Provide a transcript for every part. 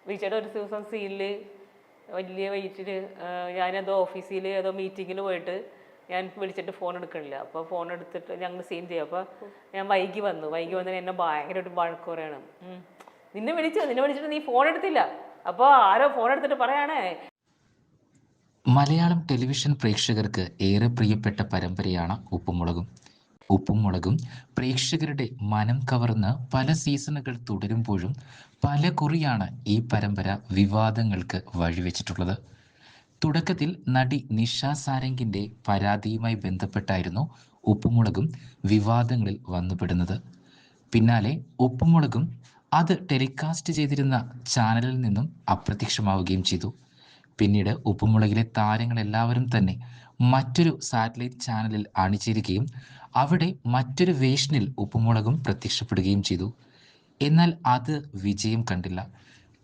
വിളിച്ചിട്ട് ഒരു ദിവസം സീനില് വലിയ വെയിറ്റിൽ ഞാനേതോ ഓഫീസിൽ ഏതോ മീറ്റിങ്ങിൽ പോയിട്ട് ഞാൻ വിളിച്ചിട്ട് ഫോൺ എടുക്കണില്ല. അപ്പോൾ ഫോൺ എടുത്തിട്ട് ഞങ്ങൾ സീൻ ചെയ്യും. അപ്പോൾ ഞാൻ വൈകി വന്നതിന് എന്നെ ഭയങ്കരമായിട്ട് വഴക്ക് പറയണം. നിന്നെ വിളിച്ചിട്ട് നീ ഫോൺ എടുത്തില്ല. അപ്പോൾ ആരോ ഫോൺ എടുത്തിട്ട് പറയാണേ. മലയാളം ടെലിവിഷൻ പ്രേക്ഷകർക്ക് ഏറെ പ്രിയപ്പെട്ട പരമ്പരയാണ് ഉപ്പുമുളകും. ഉപ്പുമുളകും പ്രേക്ഷകരുടെ മനം കവർന്ന് പല സീസണുകൾ തുടരുമ്പോഴും പല കുറിയാണ് ഈ പരമ്പര വിവാദങ്ങൾക്ക് വഴിവെച്ചിട്ടുള്ളത്. തുടക്കത്തിൽ നടി നിഷ സാരംഗിൻ്റെ പരാതിയുമായി ബന്ധപ്പെട്ടായിരുന്നു ഉപ്പുമുളകും വിവാദങ്ങളിൽ വന്നുപെടുന്നത്. പിന്നാലെ ഉപ്പുമുളകും അത് ടെലികാസ്റ്റ് ചെയ്തിരുന്ന ചാനലിൽ നിന്നും അപ്രത്യക്ഷമാവുകയും ചെയ്തു. പിന്നീട് ഉപ്പുമുളകിലെ താരങ്ങളെല്ലാവരും തന്നെ മറ്റൊരു സാറ്റലൈറ്റ് ചാനലിൽ അണിചേരുകയും അവിടെ മറ്റൊരു വേഷനിൽ ഉപ്പുമുളകും പ്രത്യക്ഷപ്പെടുകയും ചെയ്തു. എന്നാൽ അത് വിജയം കണ്ടില്ല.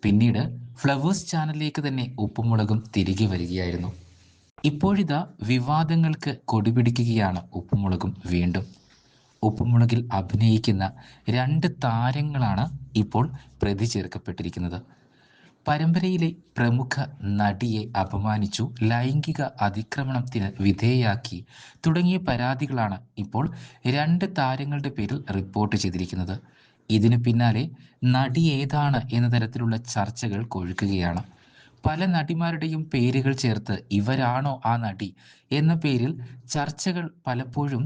പിന്നീട് ഫ്ലവേഴ്സ് ചാനലിലേക്ക് തന്നെ ഉപ്പുമുളകും തിരികെ വരികയായിരുന്നു. ഇപ്പോഴിതാ വിവാദങ്ങൾക്ക് കൊടിപിടിക്കുകയാണ് ഉപ്പുമുളകും വീണ്ടും. ഉപ്പുമുളകിൽ അഭിനയിക്കുന്ന 2 താരങ്ങളാണ് ഇപ്പോൾ പ്രതി ചേർക്കപ്പെട്ടിരിക്കുന്നത്. പരമ്പരയിലെ പ്രമുഖ നടിയെ അപമാനിച്ചു, ലൈംഗിക അതിക്രമണത്തിന് വിധേയയാക്കി തുടങ്ങിയ പരാതികളാണ് ഇപ്പോൾ 2 താരങ്ങളുടെ പേരിൽ റിപ്പോർട്ട് ചെയ്തിരിക്കുന്നത്. ഇതിനു പിന്നാലെ നടി ഏതാണ് എന്ന തരത്തിലുള്ള ചർച്ചകൾ കൊഴുക്കുകയാണ്. പല നടിമാരുടെയും പേരുകൾ ചേർത്ത് ഇവരാണോ ആ നടി എന്ന പേരിൽ ചർച്ചകൾ പലപ്പോഴും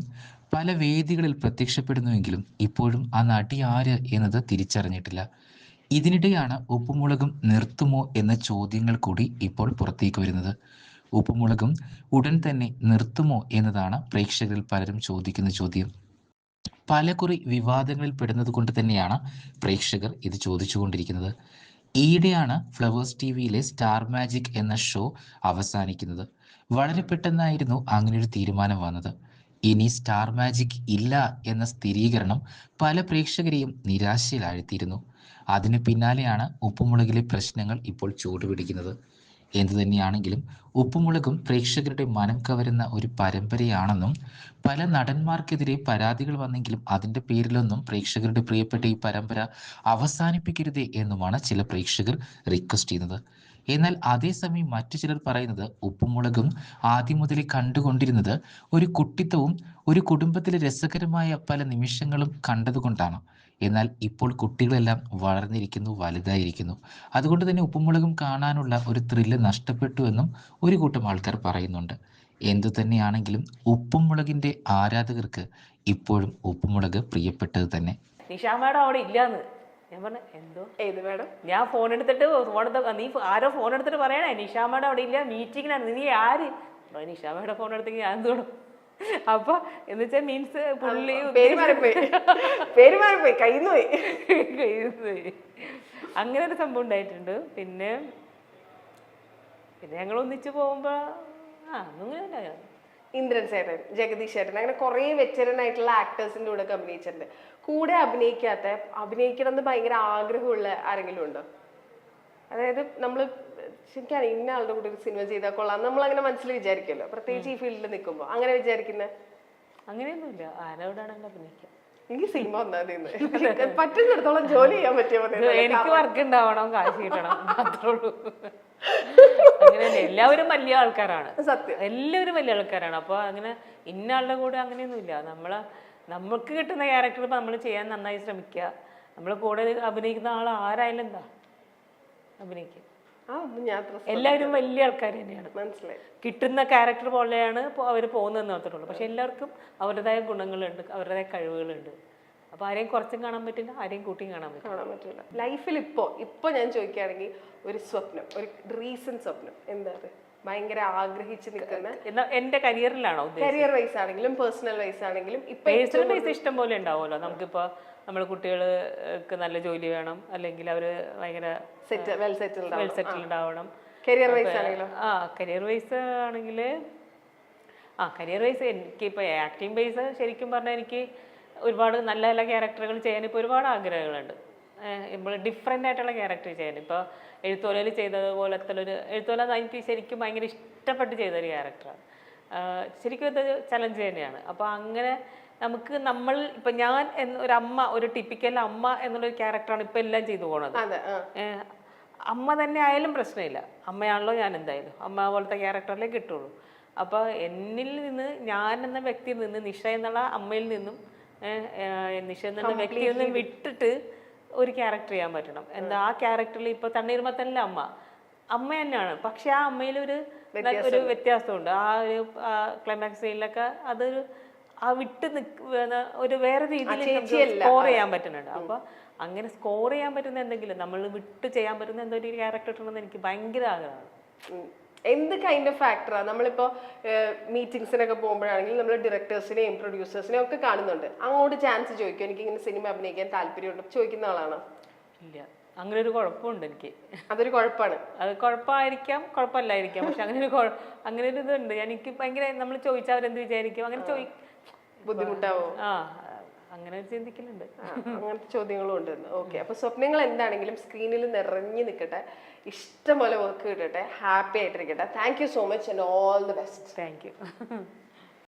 പല വേദികളിൽ പ്രത്യക്ഷപ്പെടുന്നുവെങ്കിലും ഇപ്പോഴും ആ നടി ആര് എന്നത് തിരിച്ചറിഞ്ഞിട്ടില്ല. ഇതിനിടെയാണ് ഉപ്പുമുളകും നിർത്തുമോ എന്ന ചോദ്യങ്ങൾ കൂടി ഇപ്പോൾ പുറത്തേക്ക് വരുന്നത്. ഉപ്പുമുളകും ഉടൻ തന്നെ നിർത്തുമോ എന്നതാണ് പ്രേക്ഷകരിൽ പലരും ചോദിക്കുന്ന ചോദ്യം. പലകുറി വിവാദങ്ങളിൽ പെടുന്നത് കൊണ്ട് തന്നെയാണ് പ്രേക്ഷകർ ഇത് ചോദിച്ചുകൊണ്ടിരിക്കുന്നത്. ഈയിടെയാണ് ഫ്ലവേഴ്സ് ടിവിയിലെ സ്റ്റാർ മാജിക് എന്ന ഷോ അവസാനിക്കുന്നത്. വളരെ പെട്ടെന്നായിരുന്നു അങ്ങനെയൊരു തീരുമാനം വന്നത്. ഇനി സ്റ്റാർ മാജിക് ഇല്ല എന്ന സ്ഥിരീകരണം പല പ്രേക്ഷകരെയും നിരാശയിലാഴ്ത്തിയിരുന്നു. അതിന് പിന്നാലെയാണ് ഉപ്പുമുളകിലെ പ്രശ്നങ്ങൾ ഇപ്പോൾ ചൂടുപിടിക്കുന്നത്. എന്തു തന്നെയാണെങ്കിലും ഉപ്പുമുളകും പ്രേക്ഷകരുടെ മനം കവരുന്ന ഒരു പരമ്പരയാണെന്നും പല നടന്മാർക്കെതിരെ പരാതികൾ വന്നെങ്കിലും അതിൻ്റെ പേരിലൊന്നും പ്രേക്ഷകരുടെ പ്രിയപ്പെട്ട ഈ പരമ്പര അവസാനിപ്പിക്കരുതേ എന്നുമാണ് ചില പ്രേക്ഷകർ റിക്വസ്റ്റ് ചെയ്യുന്നത്. എന്നാൽ അതേസമയം മറ്റു ചിലർ പറയുന്നത് ഉപ്പുമുളകും ആദ്യം മുതലേ കണ്ടുകൊണ്ടിരുന്നത് ഒരു കുട്ടിത്തവും ഒരു കുടുംബത്തിലെ രസകരമായ പല നിമിഷങ്ങളും കണ്ടതുകൊണ്ടാണ്. എന്നാൽ ഇപ്പോൾ കുട്ടികളെല്ലാം വളർന്നിരിക്കുന്നു, വലുതായിരിക്കുന്നു. അതുകൊണ്ട് തന്നെ ഉപ്പുമുളകും കാണാനുള്ള ഒരു ത്രില്ല് നഷ്ടപ്പെട്ടു എന്നും ഒരു കൂട്ടം ആൾക്കാർ പറയുന്നുണ്ട്. എന്തു തന്നെയാണെങ്കിലും ഉപ്പുമുളകിൻ്റെ ആരാധകർക്ക് ഇപ്പോഴും ഉപ്പുമുളക് പ്രിയപ്പെട്ടത് തന്നെ. നിഷ മാഡം അവിടെ ഇല്ലാന്ന് ഞാൻ പറഞ്ഞു. എന്തോ ഏത് മാഡം? ഞാൻ ഫോൺ എടുത്തിട്ട് നീ ആരോ ഫോൺ എടുത്തിട്ട് പറയണേ നിഷ മാഡം അവിടെ ഇല്ല, മീറ്റിങ്ങിനാണ്. നീ ആര്? നിഷ മാഡം ഫോൺ എടുത്തെങ്കിൽ ഞാൻ തോന്നും. അപ്പൊ എന്ന് വെച്ചാൽ മീൻസ് പുള്ളി പേര് മാറിപ്പോയി കയ്യിന്ന് പോയി. അങ്ങനെ ഒരു സംഭവം ഉണ്ടായിട്ടുണ്ട്. പിന്നെ ഞങ്ങൾ ഒന്നിച്ച് പോകുമ്പോ അങ്ങനെ ഇന്ദ്രൻ ചേട്ടൻ, ജഗദീഷ് ചേട്ടൻ, അങ്ങനെ കുറെ വെറ്ററൻ ആയിട്ടുള്ള ആക്ടേഴ്സിന്റെ കൂടെ അഭിനയിച്ചിട്ടുണ്ട്. കൂടെ അഭിനയിക്കണം എന്ന് ഭയങ്കര ആഗ്രഹമുള്ള ആരെങ്കിലും ഉണ്ടോ? അതായത് നമ്മള് ശരിക്കും ഇന്ന ആളുടെ കൂടെ ഒരു സിനിമ ചെയ്താൽ കൊള്ളാം നമ്മൾ അങ്ങനെ മനസ്സിൽ വിചാരിക്കുമല്ലോ, പ്രത്യേകിച്ച് ഈ ഫീൽഡിൽ നിൽക്കുമ്പോൾ. അങ്ങനെ വിചാരിക്കുന്നത് അങ്ങനെയൊന്നുമില്ല. ആരോടാണെങ്കിലും അഭിനയിക്കാം. എനിക്ക് സിനിമ വന്നാൽ പറ്റുന്നിടത്തോളം ജോലി ചെയ്യാൻ പറ്റിയ എനിക്ക് വർക്ക് ഉണ്ടാവണം, കാശ് കിട്ടണം, അത്രേ ഉള്ളൂ. അങ്ങനെയല്ലേ, എല്ലാവരും വലിയ ആൾക്കാരാണ്. സത്യം, എല്ലാവരും വലിയ ആൾക്കാരാണ്. അപ്പൊ അങ്ങനെ ഇന്ന ആളുടെ കൂടെ അങ്ങനെയൊന്നുമില്ല. നമുക്ക് കിട്ടുന്ന ക്യാരക്ടർ നമ്മൾ ചെയ്യാൻ നന്നായി ശ്രമിക്കുക. നമ്മൾ കൂടെ അഭിനയിക്കുന്ന ആൾ ആരായാലും എന്താ അഭിനയിക്കുക. എല്ലാവരും വലിയ ആൾക്കാർ തന്നെയാണ്. മനസ്സിലായി. കിട്ടുന്ന ക്യാരക്ടർ പോലെയാണ് അവർ പോകുന്നതെന്ന് മാത്രമേ ഉള്ളൂ. പക്ഷെ എല്ലാവർക്കും അവരുടേതായ ഗുണങ്ങളുണ്ട്, അവരുടേതായ കഴിവുകളുണ്ട്. അപ്പൊ ആരെയും കുറച്ചും കാണാൻ പറ്റില്ല, ആരെയും കൂട്ടിയും കാണാൻ പറ്റില്ല. ലൈഫിൽ ഇപ്പൊ ഞാൻ ചോദിക്കുകയാണെങ്കിൽ ഒരു സ്വപ്നം, ഒരു റീസെന്റ് സ്വപ്നം എന്താ? ഭയങ്കര ആഗ്രഹിച്ച് നിൽക്കുന്ന എന്റെ കരിയറിലാണോ? കരിയർ വൈസ് ആണെങ്കിലും പേഴ്സണൽ വൈസ് ആണെങ്കിലും. പേഴ്സണൽ വൈസ് ഇഷ്ടം പോലെ ഉണ്ടാവുമല്ലോ. നമുക്കിപ്പോ നമ്മൾ കുട്ടികൾക്ക് നല്ല ജോലി വേണം, അല്ലെങ്കിൽ അവര് ഭയങ്കര വെൽ സെറ്റിൽഡ് ആവണം. കരിയർ വൈസ് ആണെങ്കിലോ? കരിയർ വൈസ് ആണെങ്കിൽ കരിയർ വൈസ് എനിക്കിപ്പോൾ ആക്ടിങ് ബേസ് ശരിക്കും പറഞ്ഞാൽ എനിക്ക് ഒരുപാട് നല്ല നല്ല ക്യാരക്ടറുകൾ ചെയ്യാൻ ഇപ്പോൾ ഒരുപാട് ആഗ്രഹങ്ങളുണ്ട്. നമ്മൾ ഡിഫറെൻ്റ് ആയിട്ടുള്ള ക്യാരക്ടർ ചെയ്യാൻ. ഇപ്പോൾ എഴുത്തോലയിൽ ചെയ്തതുപോലത്തെ ഒരു എഴുത്തോല എനിക്ക് ശരിക്കും ഭയങ്കര ഇഷ്ടപ്പെട്ട് ചെയ്തൊരു ക്യാരക്ടറാണ്. ശരിക്കും ഇത് ചലഞ്ച് തന്നെയാണ്. അപ്പോൾ അങ്ങനെ നമ്മൾ ഇപ്പം ഞാൻ ഒരു അമ്മ, ഒരു ടിപ്പിക്കൽ അമ്മ എന്നുള്ളൊരു ക്യാരക്ടറാണ് ഇപ്പം എല്ലാം ചെയ്തു പോണത്. അമ്മ തന്നെ ആയാലും പ്രശ്നമില്ല, അമ്മയാണല്ലോ ഞാൻ എന്തായാലും അമ്മ പോലത്തെ ക്യാരക്ടറിലേ കിട്ടുള്ളൂ. അപ്പോൾ എന്നിൽ നിന്ന്, ഞാൻ എന്ന വ്യക്തിയിൽ നിന്ന്, നിഷ എന്നുള്ള അമ്മയിൽ നിന്നും നിഷ എന്നുള്ള വ്യക്തിയിൽ നിന്നും വിട്ടിട്ട് ഒരു ക്യാരക്ടർ ചെയ്യാൻ പറ്റണം. എന്താ ആ ക്യാരക്ടറിൽ ഇപ്പോൾ തണ്ണീർമത്തനിലെ അമ്മ തന്നെയാണ്, പക്ഷെ ആ അമ്മയിലൊരു വ്യത്യാസമുണ്ട്. ആ ഒരു ക്ലൈമാക്സ് സീനിലൊക്കെ അതൊരു ആ വിട്ട് ഒരു വേറെ രീതിയിൽ സ്കോർ ചെയ്യാൻ പറ്റുന്നുണ്ട്. അപ്പൊ അങ്ങനെ സ്കോർ ചെയ്യാൻ പറ്റുന്ന എന്തെങ്കിലും, നമ്മൾ വിട്ട് ചെയ്യാൻ പറ്റുന്ന എന്തൊരു ക്യാരക്ടർ ഉണ്ടെന്ന് എനിക്ക് ഭയങ്കര ആഗ്രഹമാണ്. എന്ത് കൈൻഡ് ഓഫ് ആക്ടറാ? നമ്മളിപ്പോ മീറ്റിംഗ്സിനൊക്കെ പോകുമ്പോഴാണെങ്കിൽ നമ്മൾ ഡയറക്ടേഴ്സിനെയും പ്രൊഡ്യൂസേഴ്സിനെയും ഒക്കെ കാണുന്നുണ്ട്. അങ്ങോട്ട് ചാൻസ് ചോദിക്കും, എനിക്ക് ഇങ്ങനെ സിനിമ അഭിനയിക്കാൻ താല്പര്യമുണ്ട്, ചോദിക്കുന്ന ആളാണ്? ഇല്ല, അങ്ങനെ ഒരു കുഴപ്പമുണ്ട് എനിക്ക്. അതൊരു കുഴപ്പമാണ്. അത് കുഴപ്പമായിരിക്കാം, കുഴപ്പമില്ലായിരിക്കാം, പക്ഷെ അങ്ങനെ ഒരു ഇതുണ്ട്. എനിക്ക് ഭയങ്കര, നമ്മൾ ചോദിച്ചാൽ അവരെന്ത് വിചാരിക്കും, അങ്ങനെ ബുദ്ധിമുട്ടാവോ? അങ്ങനെ ഒരു ചിന്തിക്കലുണ്ട്. അങ്ങനത്തെ ചോദ്യങ്ങളും ഉണ്ട്. ഓക്കെ, അപ്പൊ സ്വപ്നങ്ങൾ എന്താണെങ്കിലും സ്ക്രീനിൽ നിറഞ്ഞു നിൽക്കട്ടെ, ഇഷ്ടംപോലെ വർക്ക് കിട്ടട്ടെ, ഹാപ്പി ആയിട്ടിരിക്കട്ടെ. Thank you so much and all the best. Thank U.